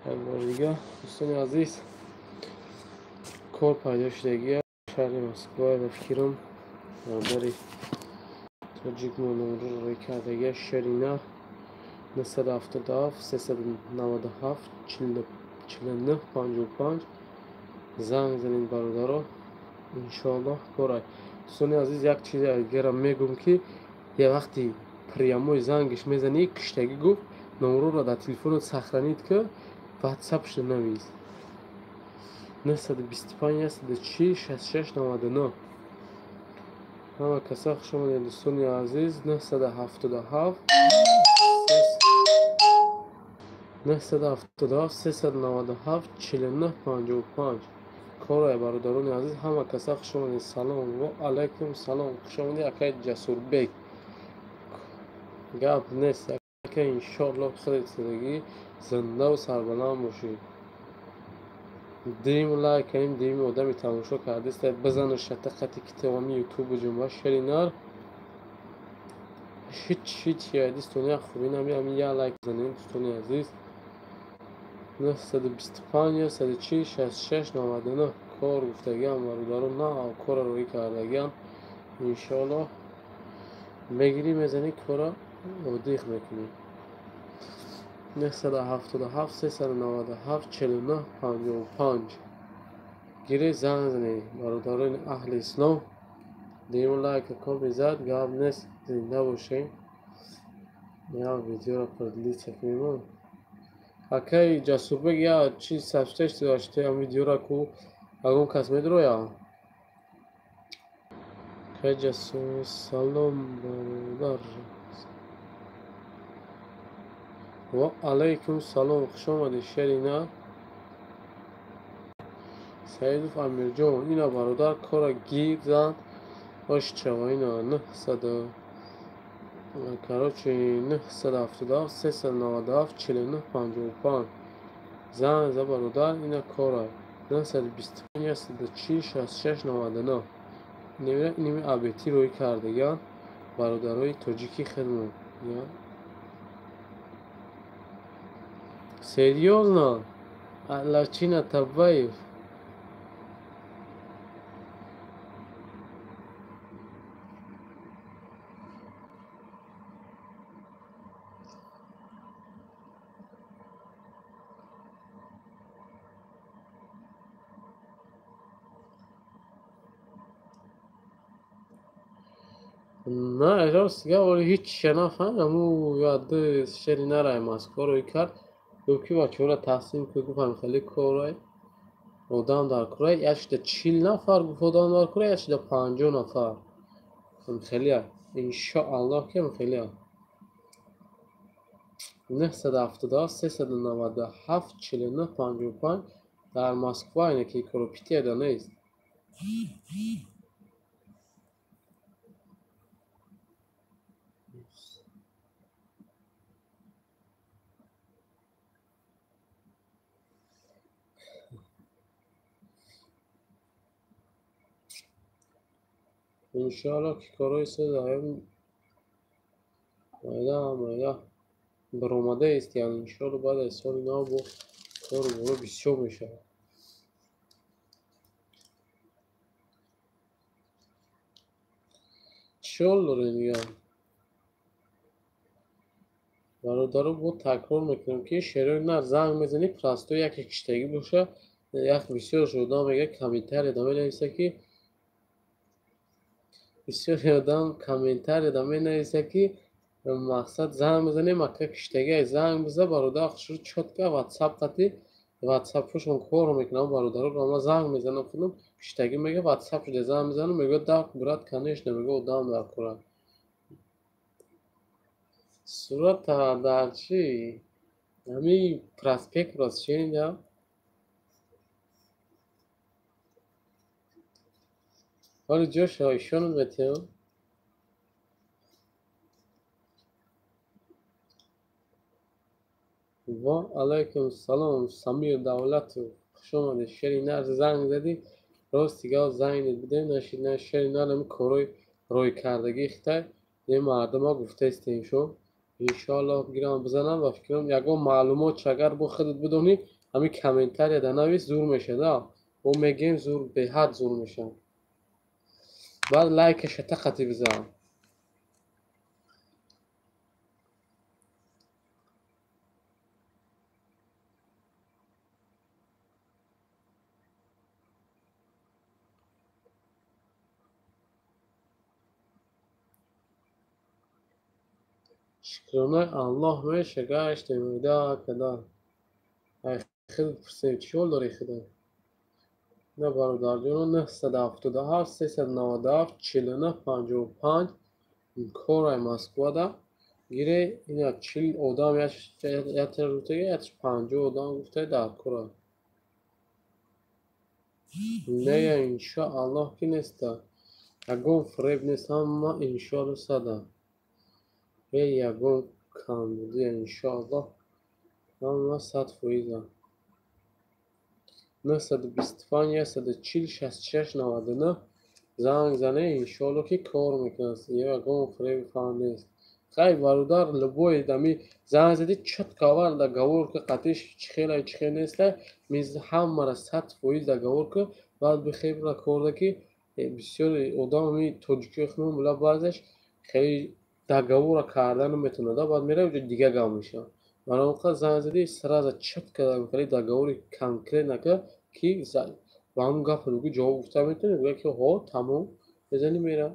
Hamburger, دوستان عزیز کار پیدا شدگی شهر مسکو و فکرم داری تاجیک نمره روی کردگی شرینا 977 397 49 55 زنگ زنین برادرها انشالله کارای دوستان عزیز یک چیز دیگه میگم که یه وقتی پریاموی زنگش میزنی کشتگی گفت نمره را در تلفن سخرانید که واتساپش نویز 925 140 66 99 همه کسا خوش آمدید دوستان عزیز 977 397 49 55 کارای برادران عزیز همه کسا خوش آمدید سلام و علیکم سلام خوش آمدید اکای جسور بیگ گپ نیست که انشالله خودت زندگی زنده و سربلند باشید دیم لایک کنیم دیم آدمی تماشا کرده است بزن شتقتی که تمامی یوتیوب و جنبه شرینار هیچ یادی استونی خوبی نمی یا لایک بزنید دوستان عزیز 925 140 66 99 کار گفتگی هم برادران نه کار روی کردگی هم انشالله بگیری میزنی کارا دیخ میکنی 977 397 49 55 گیری زنگ زنی برادران اهل اسلام دیم لایک کار بیزد گاب نیست زنده باشین یا ویدیو را پردلی چکنیم اکای جسور بگ یا چیز سبسکرایب داشته هم ویدیو را کو اگون کس میدرو یا اکای جسور سلام برادر و علیکم سلام خوش آمدید شرینا سعید امیر جان اینا برادر کار گیر زد باش چوا اینا 900 کراچی 977 397 49 55 زن زا برادر اینا کارا 925 140 66 99 نیمه ابیتی روی کردگان برادرای تاجیکی خدمت یا серьезно Лачина Табаев نه راست ولی هیچ شناختم امو یاد شری نرای مسکو روی کرد دوکی بچه را تحسین که گفتم خیلی کارای آدم در کارای یشده 40 نفر گفت آدم در کارای یشده 50 نفر خیلی ها انشاءالله که خیلی ها 977 397 49 55 در مسکو اینه که کارو پیتی دا نیست انشاءالله که کارای سه مایده برآمده است یعنی انشاءالله بعد از سال نو با کار برو بسیار میشه چال داره میگم برادر با تکرار میکنم که شروع نه زنگ میزنی پرستو یکی کشتگی باشه یک بسیار شده میگه کمیتر ادامه نویسه که بسیار آدم کامنتر ادامه نویسه که مقصد زنگ بزنی مکه کشتگی زنگ بزنه برادر خشور چت که واتساپ قطعی واتساپ پوشون کار میکنم برادر رو ما زنگ میزنم خودم کشتگی میگه واتساپ شده زنگ میزنم میگه داک برات کنیش نمیگه ادام در کورم صورت در چی همی پرسپیک راست چی اینجا حالی جوش هایشون بتیم و علیکم سلام سمیر دولت خوش آمدید شری نرز زنگ زدی راست دیگه زنگ بده نشید نه شری نرم کاروی روی کردگی خطه یه مردم ها گفته استیم شو иншоаллоҳ гирам бизанам ва фикрам ягон маълумот агар бо худат бидонӣ ҳамин комментария данавис зур мешада бо мегем зур беҳад зур мешавад баъд лайкаша тақати бизан шукронаи аллоҳ меша гаштем да када ай худат пурсем чӣ ҳол дорӣ худат на бародарҷоно 977 397 49 55 корай москвада гире ина 40 одам ятр гуфтага ятр 50 одам гуфтага дар кора нея иншоаллоҳ ки неста ягон фреб нест ҳама иншоалло сада ягон камбудия иншоаллоҳ ҳама 100%. 925 140 66 99 занг зане иншоалло ки кор мекунад ягон фреби фан нест хай бародар любой дами занг зади чотка овар договорка қатиш чихела чихел неста миз ҳамара 100% договорка баъд бихеб ракорда ки бисёри одами тоҷикиё хунум була баъзеш хеле договора карда наметавонад баъд мера уҷо дига гап мешавад бароқа занг зади сразу чотка хеле договори конкретнака ки ба ҳамун гапа дугӣ ҷавоб гуфта метавонӣ гӯя ки ҳо тамом мезани мера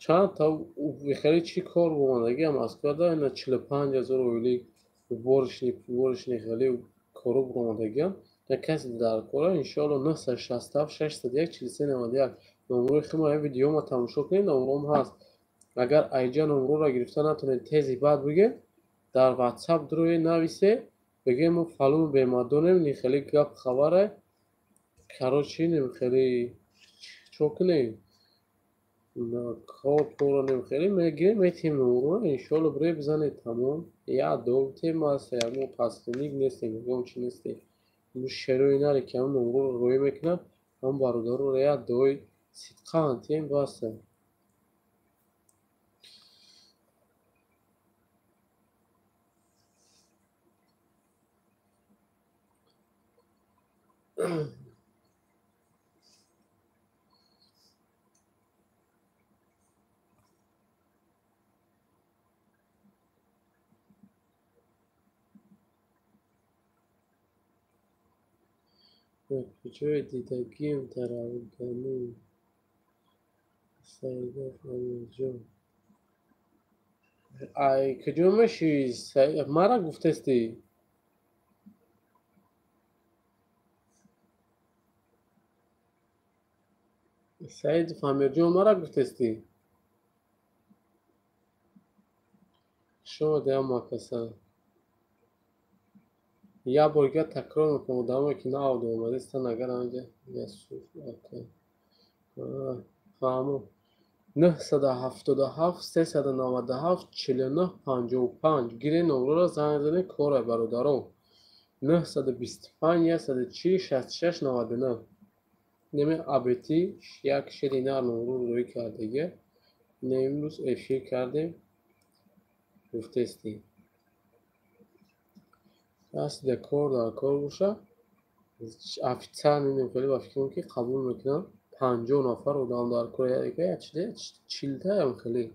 чанд та хеле чӣ кор бомадагия москвада ина 45 000 ойлик боришни хеле кору бомадагия я каси дар кора иншоалло 967 601 43 91 номерои худро видеома тамошо кунед номером ҳаст агар айҷа номероро гирифта натавонед тези баъд бигӯед дар ватсап дуроед нависе бигӯед мо фалон бемадонем ни хеле гап хабаре карочи нем хеле чо кунем кор поранем хеле мегирем метем номеро иншоалло бире бизанед тамом я дом аст ягон пасленик нестем ягон чи нестем ину шерои наре ки ҳамн номероро роя мекунад ҳам бародарро я дои сидқан тем баста куҷои дидагим таравгани саида фамилҷон ай куҷо мешавӣ мара гуфтастӣ саид фамилҷон мара гуфтастӣ шояд я макаса я борга такрор мекунам одаме ки наавд омадастан агар анҷа ясуф фаҳмо 977 397 49 55 гире номероро занг зане кора бародаро 925 140 66 99 неми абети як шери нар номеро рӯй кардагия ина имрӯз эфир кардем гуфтастӣ каси дар кор боша офитсиал менем хеле ба фикрам ки қабул мекунам 50 нафар одам дар кор я 40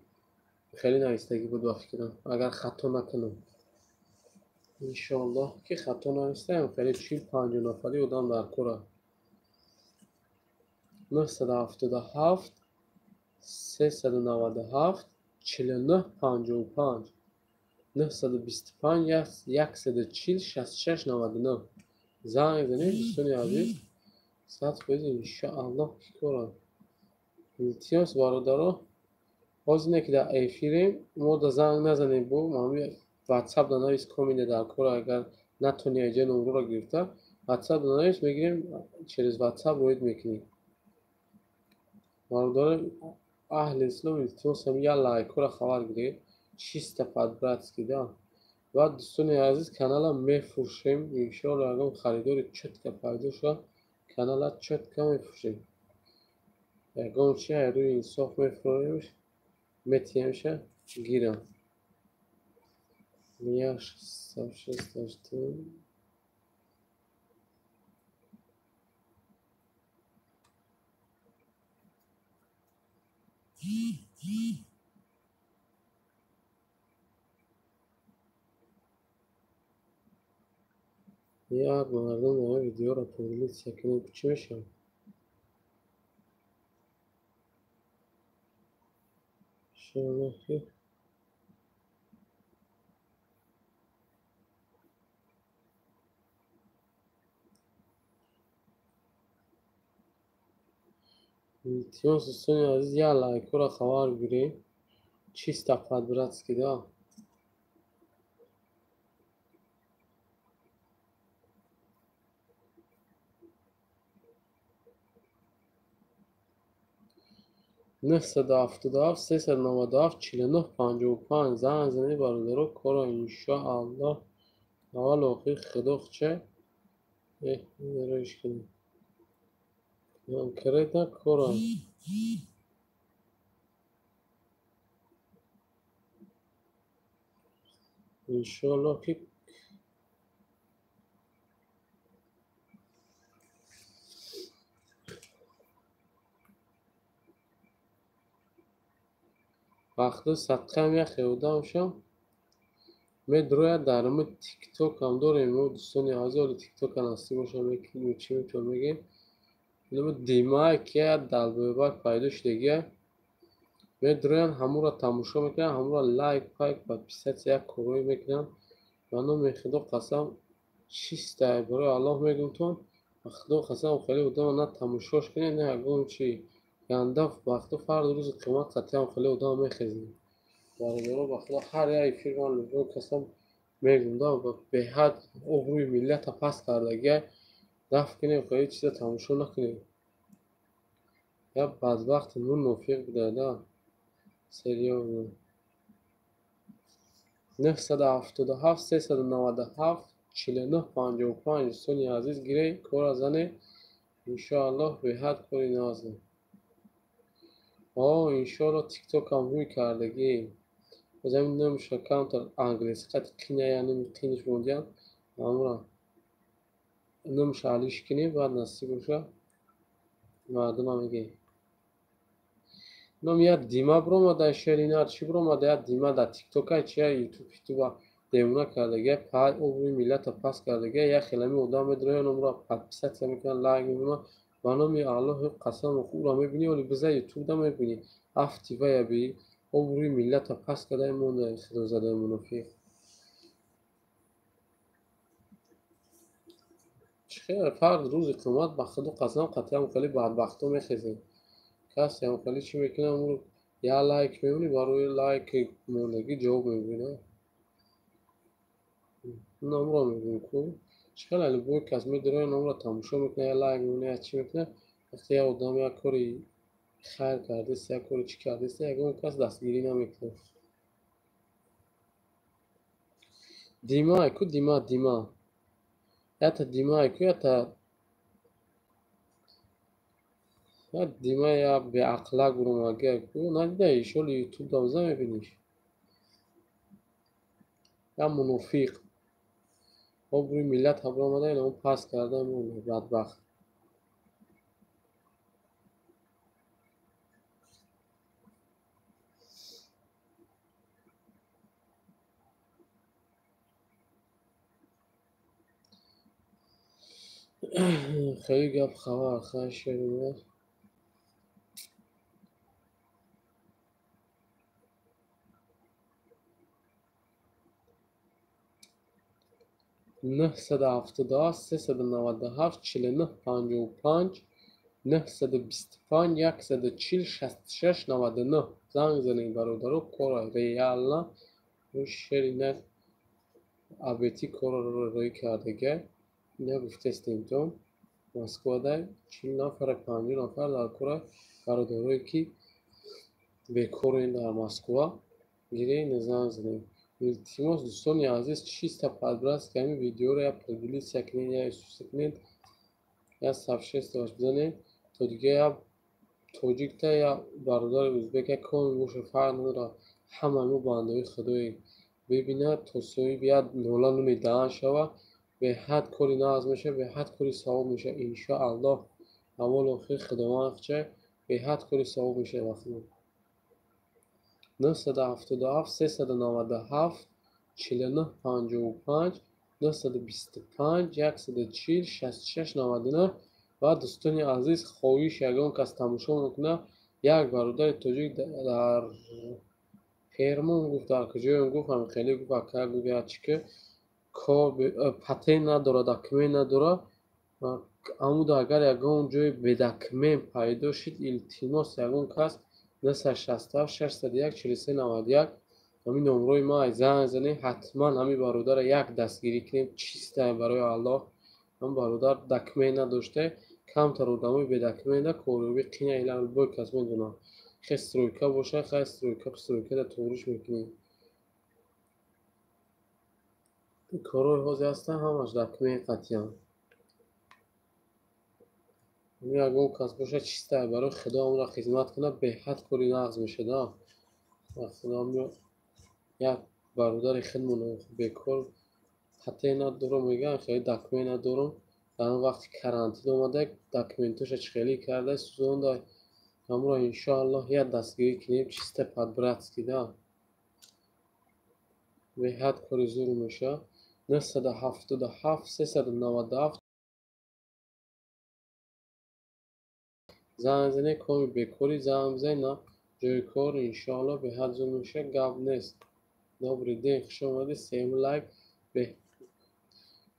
хеле навистагӣ буд ба фикрам агар хато накунам иншоаллоҳ ки хато навистаам хеле 40-50 нафари одам дар кора 977 397 49 55 925 140 66 99 занг занед дӯстони азиз 100% иншоаллоҳ ки кора илтимос бародаро ҳозине ки дар эфирем мо да занг назанем бо ватсап данавис комменте дар кора агар натавони айҷа номероро гирифта ватсап данавис мегирем через ватсап роид мекунем бародари аҳли ислом илтимосам я лайкҳоро хабар гиред чиста по-братски да ва дӯстони азиз канала мефурӯшем иншоалло ягон харидори чотка пайдо шуд канала чотка мефурӯшем ягон чи рӯи инсоф мефурӯшем метиҳемша گیرم میاش سفشست داشتیم یا مردم همه ویدیو را تولید سکنه چی میشم شنخی التماس دوستان عزیز یا لایک را خبر گیری چیست فقط براتسکی دا نهصد هفتاد و هفت 397 49 55 زنگ زنی برادرو کرا انشاءالله اول آخر خداخ چه روش کنی کرد نه کرا انشاءالله که وقتا صدقه هم یخ یودم شم مدروی درم تیک توک هم داریم و دوستانی عزیز حالا تیک توک هم هستی باشم یکی چی میتون بگیم اینو دیمای که دل ببک پیدا شدگیه مدرویان همون را تماشا میکنن همون را لایک پایک و پیست یک کروی میکنن منو میخدا قسم چیست برای الله میگم تون خدا قسم خیلی بودم نه تماشاش کنی نه اگه چی گنده وقتا فرد روز قیمت قطعی هم خیلی بودم میخزیم برادرها بخدا هر یک فیلم رو قسم میگم به حد اوبروی ملت پس کردگی دفع کنیم خیلی چیز تماشا نکنیم یا بدبخت نون موفق بوده دا سریال 977 397 49 55 سونی عزیز گیری کورا زنه انشاءالله به حد کنی نازه انشاءالله تیک توک هم روی کردگی بزنیم نمیشه کانتر انگلیسی قد قینه یعنی قینش بودیم همراه نمیشه علیش کنی بعد نصیب بشه مردم هم میگه نم یا دیما برو در شرینات چی برو در دیما در تیک توک های چیه یوتیوب دیمونه کردگه پای اوبروی ملت پس کردگه یا خیلی ادام میدره نمرا پست میکنن لایک میکنن منو می الله قسم خود را میبینی ولی بزه یوتیوب دا میبینی افتیوه یا بی اوبروی ملت پس کرده مونده خدا زده منافق چخیر فرد روز قیامت به خدا قسم قطعا خیلی بدبختو میخزیم کسی هم خیلی چی میکنه اون یا لایک میبینی برای لایک موندگی جواب میبینه نمره میبینی کو چخیل علی بوی کس میدره نمره تماشا میکنه یا لایک میبینه یا چی میکنه وقتی یا ادام یا کاری خیر کرده یا کاری چی کرده اگه اون کس دستگیری نمیکنه دیما کو دیما یا تا دیما کو یا تا دیما یا به اخلاق برو مگه کو ندیده ایشال یوتیوب دوزه میبینیش یا منافق اوبروی ملت حبر آمده این اون پس کرده مونه بدبخت خیلی گپ خبر خواهش شدیم 977 397 49 55 925 140 66 99 زنگ زنید برادرو کورا ریالا رو شرینه ابیتی کورا رو روی کردگه نه گفته استیم مسکو ده 40 نفر 50 نفر در کورا برادروی که به کور این در مسکو گیره نظام زنید التماس دوستان عزیز چیست پادبرست که همین ویدیو رو یا پلیلیست سکنید یا ایسوس سکنید یا سبشست داشت بزنید تا دیگه یا توجیک تا یا برادر ازبک یا کمی موش فرد نداره ҳамаи мо бандои Худоем. бибинад то сои бияд нола нуни даҳан шава, беҳад кори нағз меша, беҳад кори савоб меша. Иншоаллоҳ аввал охир Худованд хче беҳад кори савоб меша вақти 977 397 49 55 925 140 66 99. ва дӯстони азиз, хоҳиш ягон кас тамошо мекунад, як бародари тоҷик дар Пермон гуфт, дар куҷоям гуфт, ҳамихеле гуфт, ака гуфт ячи ки патент надорад, документ надорад. амуда агар ягон ҷои бедокумент пайдо шид, илтимос ягон кас 967 601 4391 ҳамин номрои ман занг занед, ҳатман ҳамин бародарро як дастгирӣ кунем. чиста барои Аллоҳ. ҳамин бародар документ надоште, камтар одамои бедокумента корёбӣ қина ила любой кас медонад. хе стройка боша, хе стройкада ториш мекунем. корҳои ҳозир ҳастанд, ҳамаш документ қатъиян. ягон кас боша чиста барои Худо амро хизмат кунад, беҳад кори нағз мешада. як бародари худмон бекор патент надорам мегӯяд, хеле документ надорам. дар он вақти карантин омада документаша хеле карда сӯзонда. амро иншоаллоҳ як дастгирӣ кунем, чиста по-братски да. беҳад кори зур меша. 977 397 занг занед, коми бекорӣ занг бизанед, на ҷои кор иншоаллоҳ беҳад зуд меша, гап нест. добрый ден, хуш омадед, сем лайк,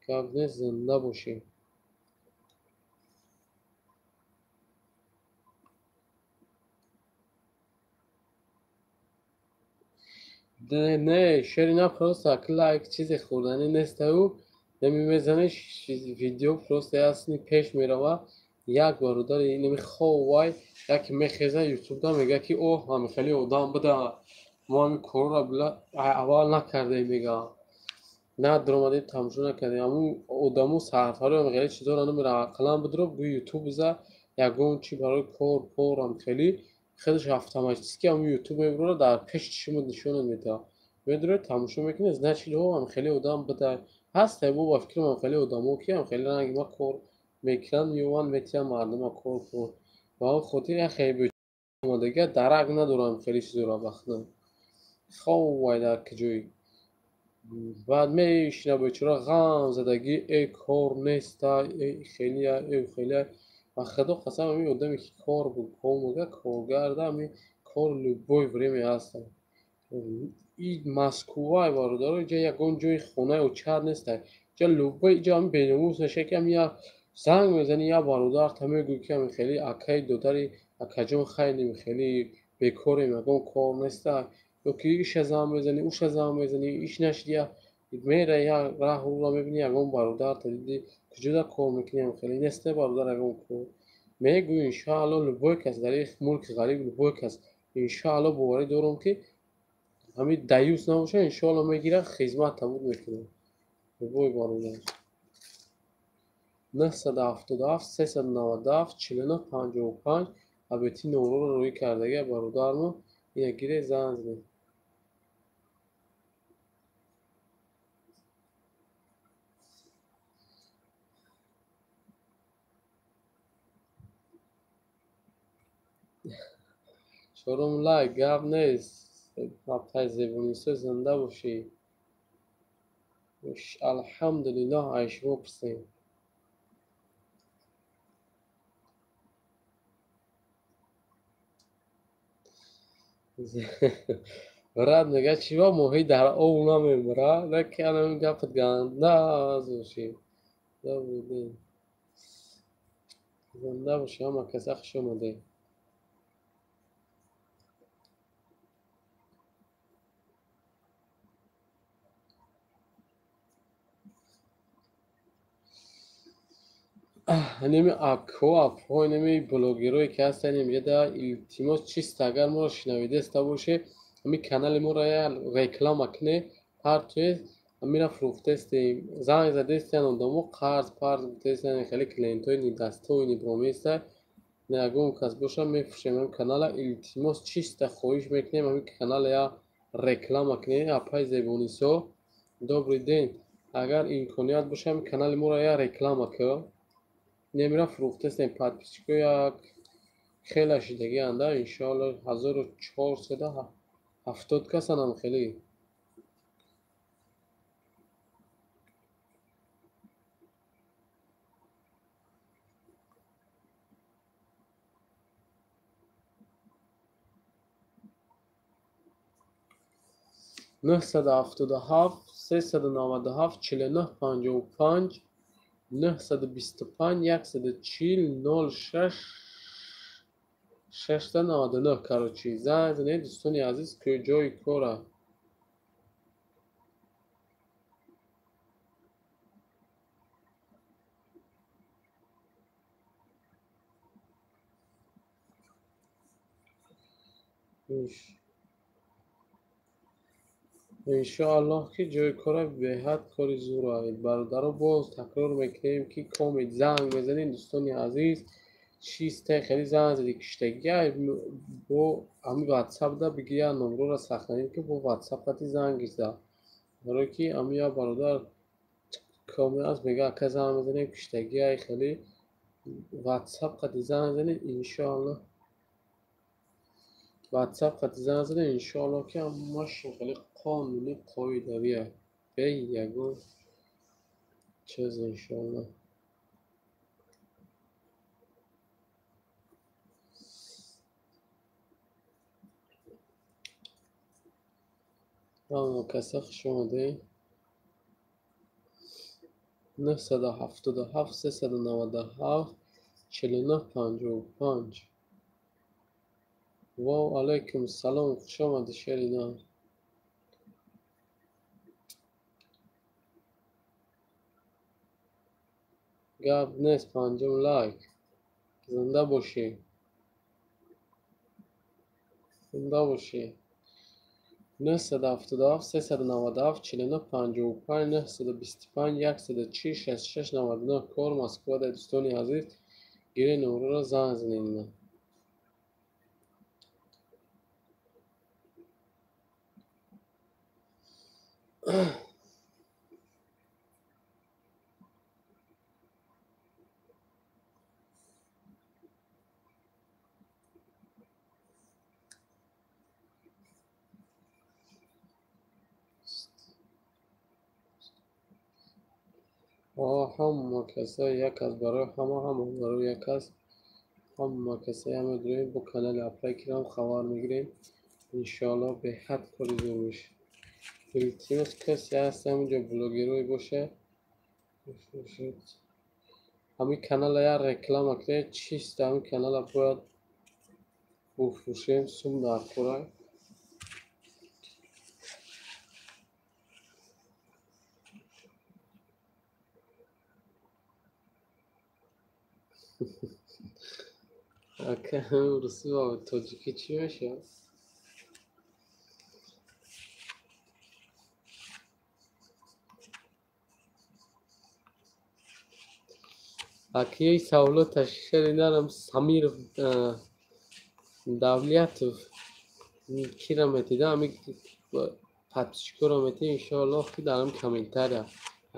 гап нест, зинда бошед. не шери на просто лайк чизе хӯрданӣ нестау, намемезанеш видео просто ясни пеш мерава. як бародари нами ховай яке мехеза ютубда мега ки о ҳамихели одам буда мо ҳамин корро била аввал накардем, мега надромадем, тамошо накардем. аму одамо сафаро ҳамихели чизоро намерава қалам бидро гӯ ютуб биза ягон чи барои кор пор ҳамихели худаш автоматически ҳамин ютуб мебурад, дар пеши чишмо нишонат медиҳад. медоред тамошо мекунед, значит о ҳамихели одам буда ҳаста. бо ба фикрам ҳамихели одамо ки ҳамихели ранги ма кор мекунанд, меёванд метиҳанд мардума кор пор. ба он хотир яхе омадага дарак надорам хеле чизоро бахтам. ховай дар куҷои баъд мешина бечора ғам задагӣ, эй кор неста, эй хелия, эй хелия. ба худо қасам ҳамин одаме ки кор мега коргарда, ҳамин кор любое время ҳаста. ин Москва бародаро, ҷа ягон ҷои хонаи очад неста. ҷа любой ҷа ҳамин беномус наша ки ҳамин як занг мезани, як бародарта мегӯй ки ҳамихели акаи додари акаҷон хайли хеле бекорем, ягон кор неста. ё ки иша занг мезани, уша занг мезани, иш нашидия, мера як раҳро мебини ягон бародарта диди куҷода кор мекунӣ, ҳамихели неста бародар ягон кор. мегӯй иншоаллоҳ любой кас дар ин мулки ғариб, любой кас иншоаллоҳ боварӣ дорам ки ҳамин даюс набоша, иншоаллоҳ мегирад, хизмат табуд мекунад. любой бародар 977 397 49 55 абети номроро рӯй кардага бародармо ина гире занг занед. чорум лайк, гап нест. ҳафтаи зебонисо зинда бошӣ. алҳамдулиллоҳ, аз шумо пурсем. брат мега чи ва моҳӣ дар об намемирад, накианам гапат гандаз бошӣ. добрый ден, зинда бошӣ ҳама каса, хуш омадед. неми акҳо апҳои неми блогерое ки ҳастанд инҷода илтимос чист агар моро шинавидаста бошед, ҳамин канали моро як реклама кунед, партоед ҳамира фурӯхтестем, занг задестиянд одамо қарз парз гуфтестиянд, хеле клиентои нидастаҳои ниброместа. ягон кас боша мефурӯшем ҳамин канала. илтимос чиста хоҳиш мекунем ҳамин канала як реклама кунед аппаи зебонисо. Добрый день, агар имконият бошад канали моро як реклама кун. Немира фурӯхтастем подписчику як хела шидаги анда иншоалло 1470 касанам хеле 977 397 4955 925 140 06 699 карочи занг занед дӯстони азиз куҷои кора иншоаллоҳ ки ҷои кора беҳад кори зӯр авед бародаро боз такрор мекунем ки комед занг мезанед дӯстони азиз чисте хеле занг зади киштагиай бо ами ватсап да бигия номрора сахтанед ки бо ватсап қати зангизда барое ки ами я бародар коме аст мега ака занг мезанем киштагиай хеле ватсап қати занг занед иншоаллоҳ ватсап қати занг занед иншоаллоҳ ки ҳамаашон хеле қонунӣ қоидавия бе ягон чиз иншоаллоҳ каса хуш омадед 977 397 4955 вау алайкум салом хуш омадед шерина гап нест панҷум лайк зинда бошӣ зинда бошӣ 977 397 4955 925 140 6699 кор Москвада дӯстони азиз гири номрро занг занед ҳама каса як аст барои ҳама барои як аст ҳама каса ҳама дурем бо канали аплай кирам хабар мегирем иншоаллоҳ беҳад кори зур меша илтимос касе аст ҳаминҷо блогерое боша ҳамин канала як реклама кунед чист ҳамин канала бояд буфрӯшем сум дар кора ака русӣ ва тоҷикӣ чӣ мешавад акияи саволоташ шаридарам Самиров Давлятов кира метида ами подписчикора мети иншоаллоҳ ки дар ҳам комментария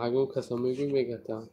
ягон каса мегӯй мегатам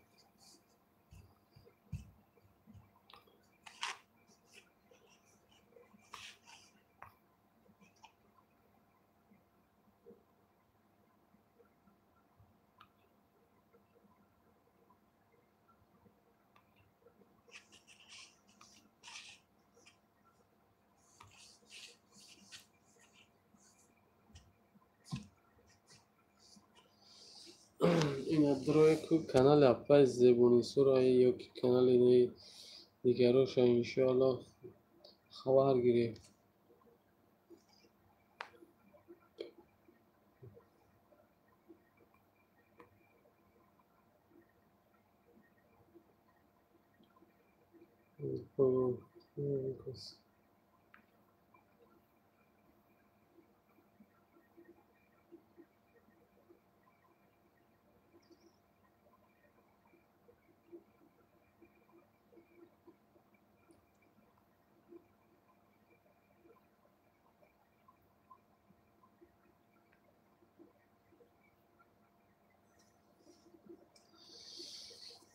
инадроя ку канали аппай зебонисуро ёки канали дигароша иншоаллоҳ хабар гирем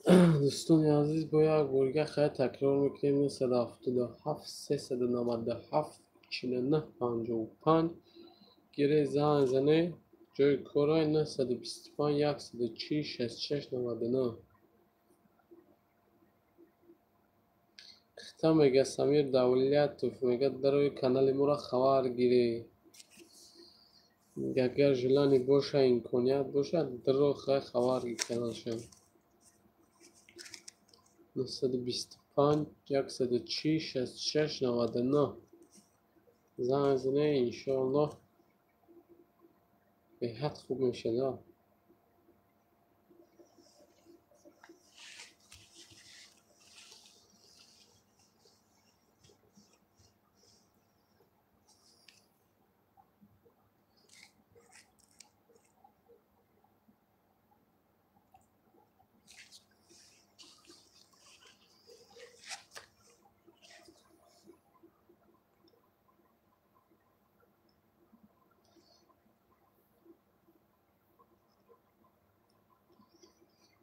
دوستان عزیز با یک بار خیلی تکرار میکنیم. 977 397 49 55 گیره زنگ زنه جای کورای 925 140 66 99. خطا میگه سمیر دولتوف میگه در روی کانال ما را خبر گیری. میگه اگر جلانی باشه امکانیت باشه در رو خبر گیری کانال شد. 925 140 66 99 زنگ زنه انشاءالله به حد خوب میشه.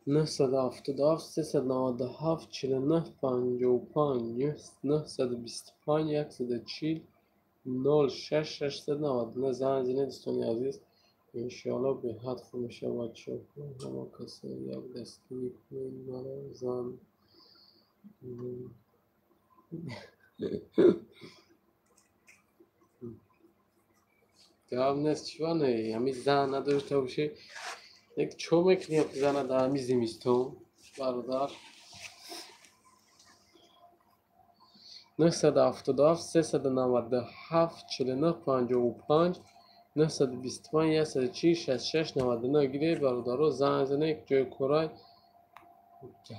نهصد هفتاد و هفت سیصد نود و هفت چهل و نه پنجاه و پنج 925 140 06 699 زنگ زنید دوستان عزیز. انشاءالله به حد خوب میشه بچه. همه کسی یک دستی کنید مرا زن جواب نیست چیوانه همی زن نداشته باشه یک چو میکنی یک زن در همی زمستون برادر. 977 397 49 55 925 140 66 99 گیره برادرها زنگ زنه یک جای کورای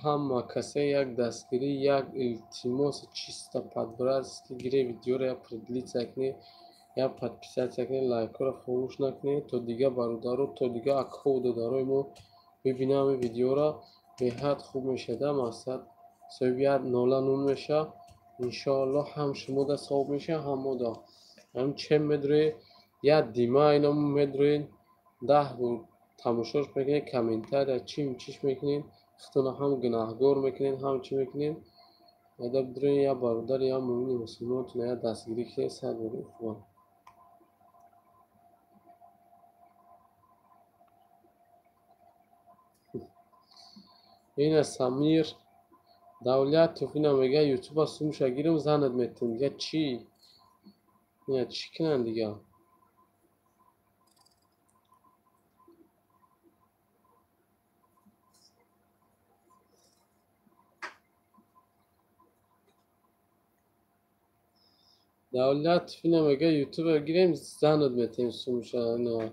هم کسی یک دستگیری یک التیماس چیستا پادبرست که گیره ویدیو را یا پردلیت سکنی یا پادپیسات سکنی لایک را خاموش نکنی تا دیگه برادرها تا دیگه اکود دارای ما ببینم ویدیو را به حد خوب میشه. ده مقصد سویت نالا نون میشه انشاءالله هم شما ده صاحب میشه هم ما ده هم چه مدره یا دیمه اینا مدرین 10 بود تماشاش میکنین کامنتر یا چیش میکنین اختنا هم گناهگار میکنین هم چی میکنین ادب درین یا برادر یا مومن مسلمان تونه یا دستگیری که سر برین خوبان. این سمیر دولت توفینا میگه یوتیوب ها سومش گیرم زند میتون میگه چی؟ میگه چی کنن دیگه؟ دولت توفینا میگه یوتیوب گیرم زند میتون سومش نه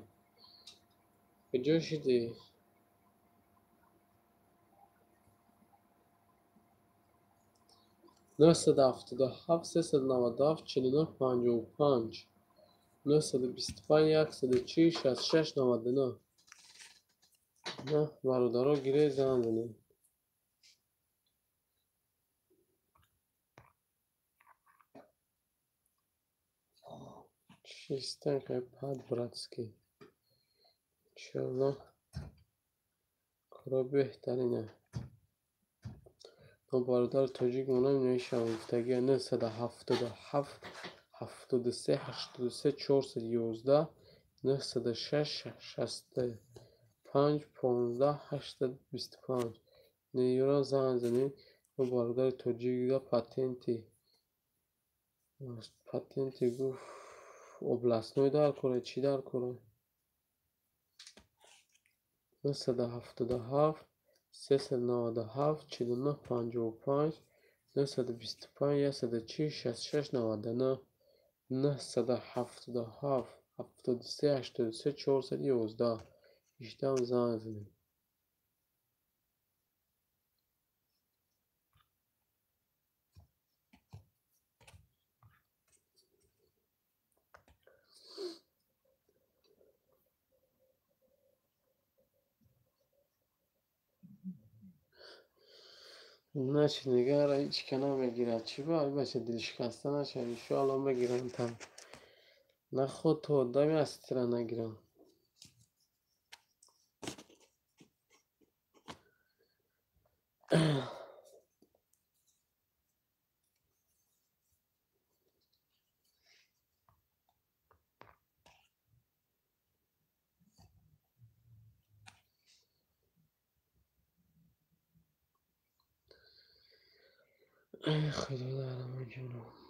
کجا شدی؟ 977 397 49 55 925 140 66 99 نه برادرها گیره زن زنه چیستن که پد براتسکی انشاءالله کارا بهترینه. ما برادر تاجیک مونم نمیشم گفتگی 977 73 83 411 906 65 15 825 نیورا زنگ زنید. ما برادر تاجیک دا پاتنتی گفت اوبلاسنوی در کنه چی در کنه 977 397 49 55 925 140 66 99 977 73 83 411 18 زنگ زنید. نه چی نگه را هیچ کنه میگیره چی باید باشه دلش خسته نشه انشاءالله بگیرم تم نه خود تو دمی از تیره نگیرم. ای خدا درم جونم.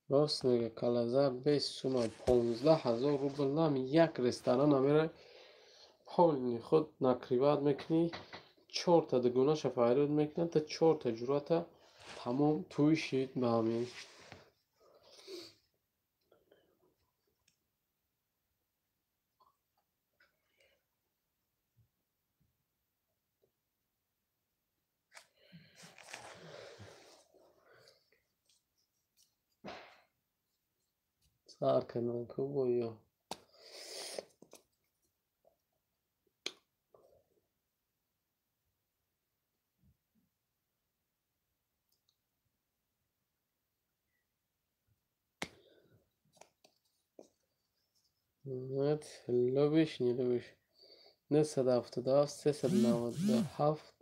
راست میگه کلزر 20 تومن 15,000 روبل نمی یک رستوران میره پول خود نکریوت میکنی 4 تا دگوناش فایرود میکنن تا 4 تا جراتا تمام توی شید به همین سر کنن که بایا نت لبش نیلوش نه 177 397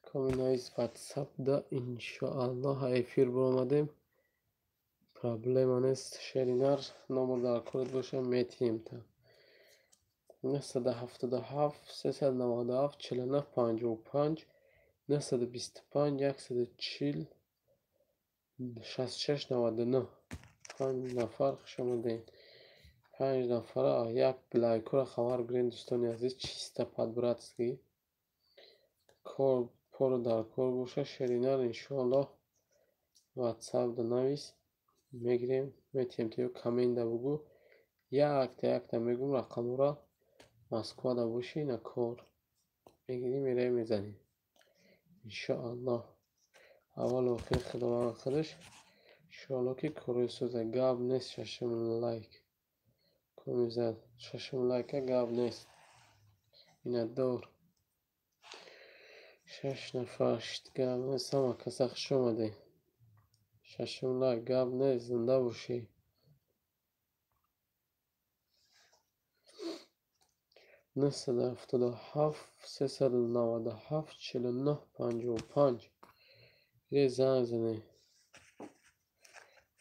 کامینایز واتساپ دا انشاءالله افیر برآمدیم پرابلم نیست شرینار نمبر در کورد باشه میتیم تا 977 397 49 55 925 140 66 99 5 نفر شما دین 5 نفر یک لایکو خبر گرین دوستانی عزیز چیستا подбратски کار پرو در کار باشه شرینار انشاءالله واتساپ دا نویس میگیریم میتیم تیو کامنت دا بگو یک تا میگم رقم را مسکو دا باشی نه کار میگیریم میره میزنیم انشاءالله اول و آخر خداوند خودش انشاءالله که کروی سوزه گاب نیست ششم لایک کمی زد ششم لایک گاب نیست اینه دور 6 نفر شد گاب نیست همه کسا خوش اومده ششم لایک گاب نیست زنده باشی 977 397 49 55 یه زنگ زنه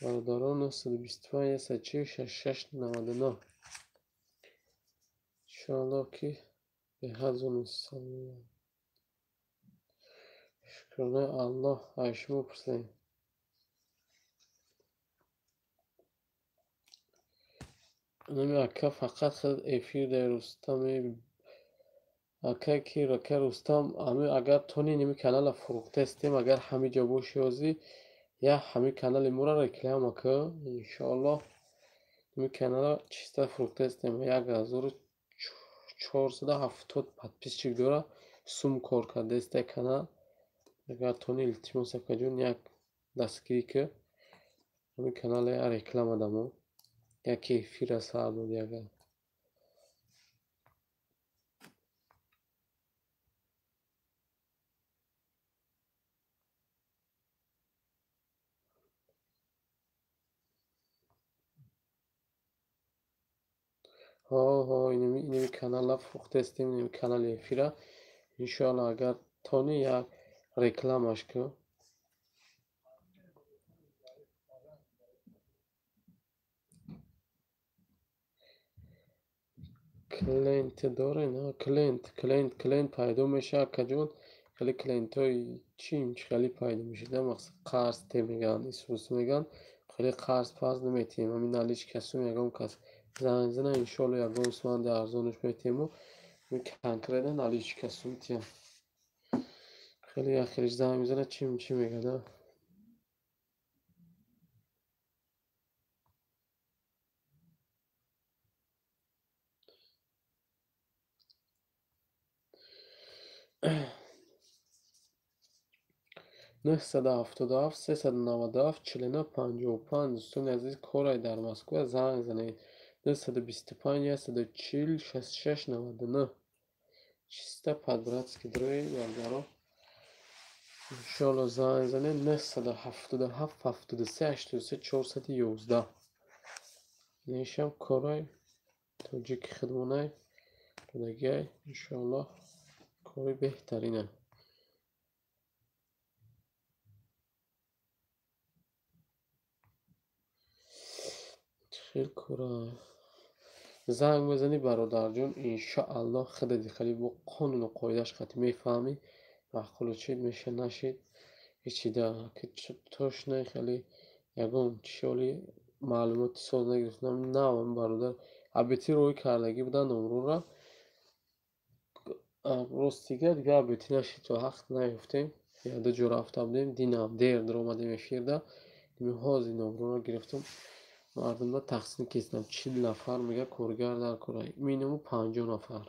برادران 925 140 66 99 انشاءالله که به حضون سلام شکرانه الله عیشمو پرسیم نمی اکا فقط خود افیر در رستم اکا کی رکه رستم امی اگر تونی نمی کانال فروخته استیم اگر همی جا باشی یازی یا همی کانال مورا رکلام اکا انشاءالله نمی کانال چیستا فروخته استیم 1470 подписчик дора сум кор карда истай канал агар тони илтимос ака ҷон як дастгирӣ ки ҳамин канале реклама дамо яке эфира сар буд ягар инами канала фурӯхта истем инами канали эфира иншоалло агар тони як рекламаш ку клиент дорем клиент пайдо мешавад акаҷон хеле клиентҳои чим хеле пайдо мешавад мақсад қарз те мегӯянд исус мегӯянд хеле қарз парз наметиҳем ҳамин наличкасум ягон кас занг зана иншоалло ягон суманди арзонаш метиҳему конкретно наличкасум тиҳам хеле яхелиш занг мезана чим мегӯяда 977 397 4955 دوستان عزیز کارای در مسکو زنگ زنید. 925 140 66 99 чисто по-братски дороги бардаро иншоалло занг занед 977 73 83 411 нешам корай тоҷики хидмонай будагиай иншоалло кори беҳтарина хел корай занг мезани бародарҷон иншоалло хидади хали бо қонуну қоидаш хати мефаҳмӣ маъқулу чид меша нашид ҳечида ки тошнай хали ягон чиоли маълумоти соз нагирифтам навам бародар абити рӯй кардаги буда номрора ростига дига абити нашид то ҳақт наёфтем яда ҷо рафта будем динам дер даромадем эфирда ҳозир номрора гирифтам мардумро тақсим кистам 40 нафар мега коргар дар корай минимум 50 нафар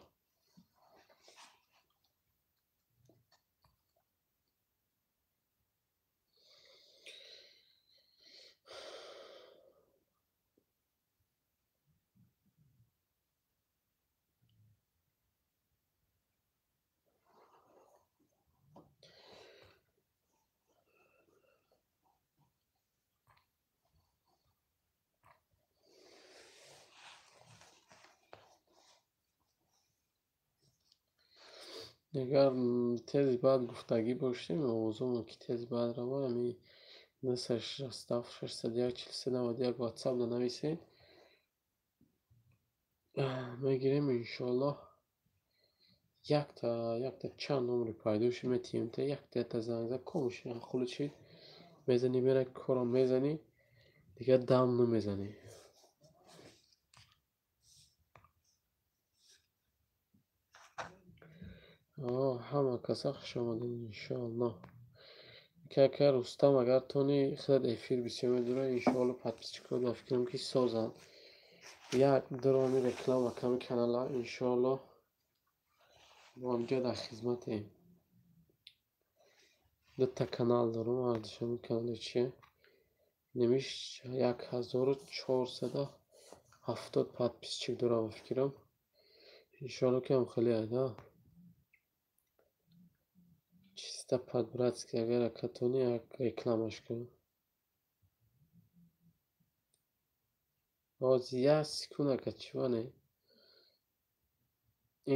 агар тези баъд гуфтагӣ боштем овозомо ки тези баъд рава ами 967 601 4391 ватсапда нависед мегирем иншоалло якта чанд номри пайдоши метиҳем та якта зангза комуш хулу чид мезани мера корро мезани дига дам намезани ҳама каса хушомадед иншоалло кака рустам агар тони худат эфир бисёр медура иншоалло подписчикро да фикрам ки созанд як дрони реклама ками канала иншоалло онҷо дар хизматем дута канал дорам ардишами канали чие немиш 1470 подписчик дорам фикрам иншоалло кам хеле айда чисто по-братски агар акатони як рекламаш кунам ҳозир як секундака чиване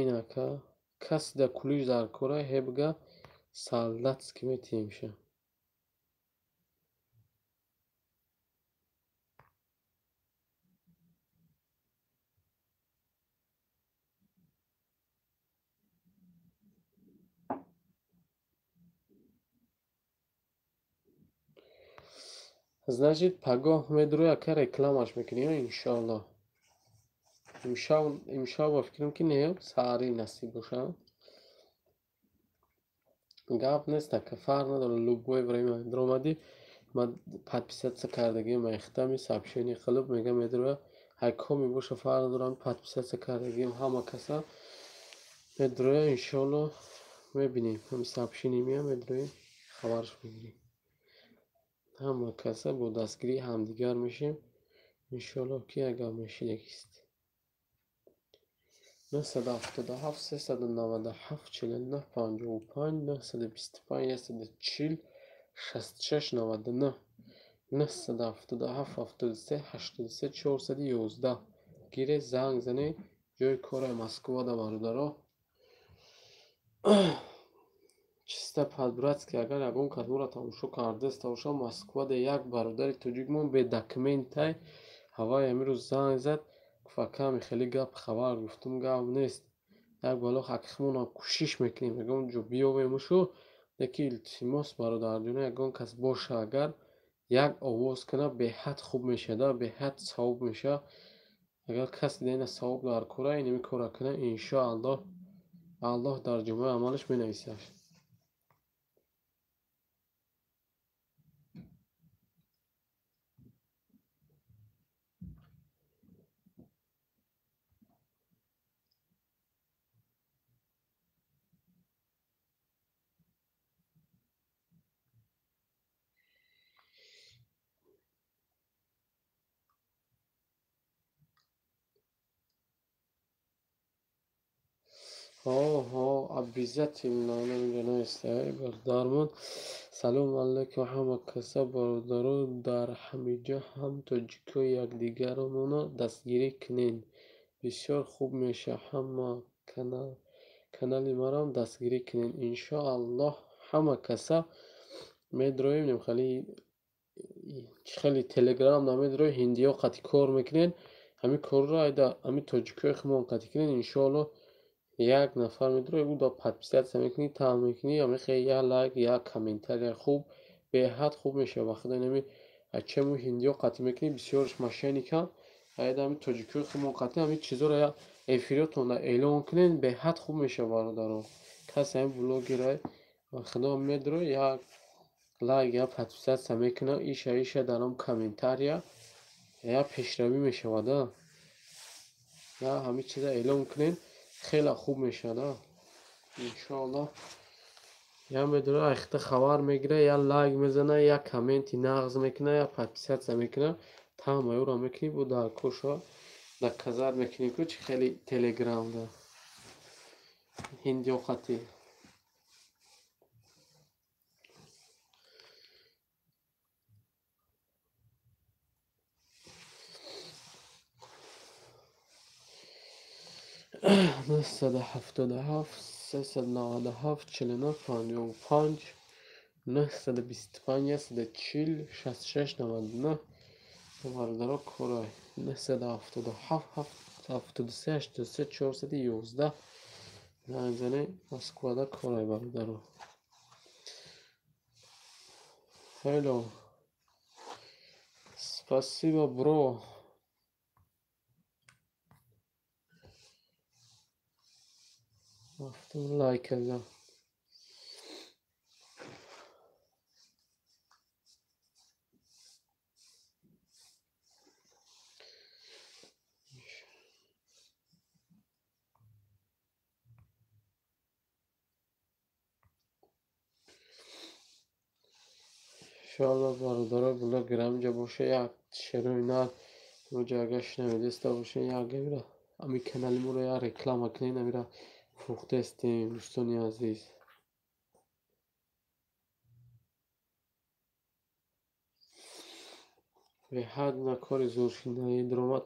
инака каси да кулиш дар кора ҳебга солдатски метиҳемша значит пагоҳ медуру яка рекламаш мекунем иншоалло имшаб ба фикрам ки не саҳари насиб бошад гап нест ака фарқ надорад любое время даромадӣ ман подписатсия кардагим мехтами сообщение қилиб мега медура ҳайко мебоша фарқ надорад подписатсия кардагим ҳама каса медура иншоалло мебинем ҳами сообщение меям медураем хабарш мегирем ҳама каса бо дастгирии ҳамдигар мешем иншоалло ки як гап мешидагист 977 397 49 55 925 140 66 99 977 73 83 411 гире занг занед ҷои кора Москвада бародаро чисто по-братски агар ягон кас моро тамошо кардаст таоша Москвада як бародари тоҷикмон бе документай ҳавай амирӯз занг зад факами хеле гап хабар гуфтум гап нест як бало ҳақиқмона кӯшиш мекунем ягон ҷо биёвемушу леки илтимос бародарҷона ягон кас боша агар як овоз кана беҳад хуб мешада беҳад савоб меша агар каси дена савоб дар кора инами кора кана иншоалло аллоҳ дар ҷомаи амалаш менависад обязательно наместа дармон. Салом алейкум ҳама каса бародару дар ҳамаҷо ҳам тоҷику якдигаронро дастгирӣ кунед. Бисёр хуб мешавад. Ҳама канали маро дастгирӣ кунед. Иншоаллоҳ ҳама каса медроем хеле телеграм намедрои ҳиндиё қати кор мекунед. Ҳамин корро айда ҳамин тоҷикои хумон қати кунед. Иншоаллоҳ як нафар медрои ӯ да подписатсия мекунӣ, таъм мекунӣ, амихе я лайк, я комментария хуб, беҳад хуб мешавад. Вақте нами ачему ҳиндиё қати мекунӣ, бисёрш мошенника, айда ҳамин тоҷикои хумон қати ҳамин чизоро я эфириётонда эълон кунед, беҳад хуб мешавад бародарон. Касе ҳамин блогера вақто медрои як лайк, я подписатсия мекуна, иша дар он комментария, я пешравӣ мешавад. Я ҳамин чиза эълон кунед, хеле хуб мешавад. Иншоаллоҳ я медрои ахта хабар мегира, я лайк мезана, я комменти нағз мекуна, я подписатсия мекуна, таъма ӯро мекунӣ, бу дар кушо дар казар мекунӣ ку чи хеле телеграмда ҳиндиё қати. نهصد هفتاد و هفت 397 49 55 925 140 66 99 برادرها کارای 977 73 83 411 نانزنه مسکوادا کارای برادرها. Hello. Спасибо, bro. Лайк кардам. Иншоаллоҳ бародарҳо блогер ҳамҷа боша як шеруи нав роҷа агар шунавидаста боша як гавира ҳамин канали моро як реклама кунед, амира фурӯхтестем дӯстони азиз. беҳад на кори зӯршинаи даромад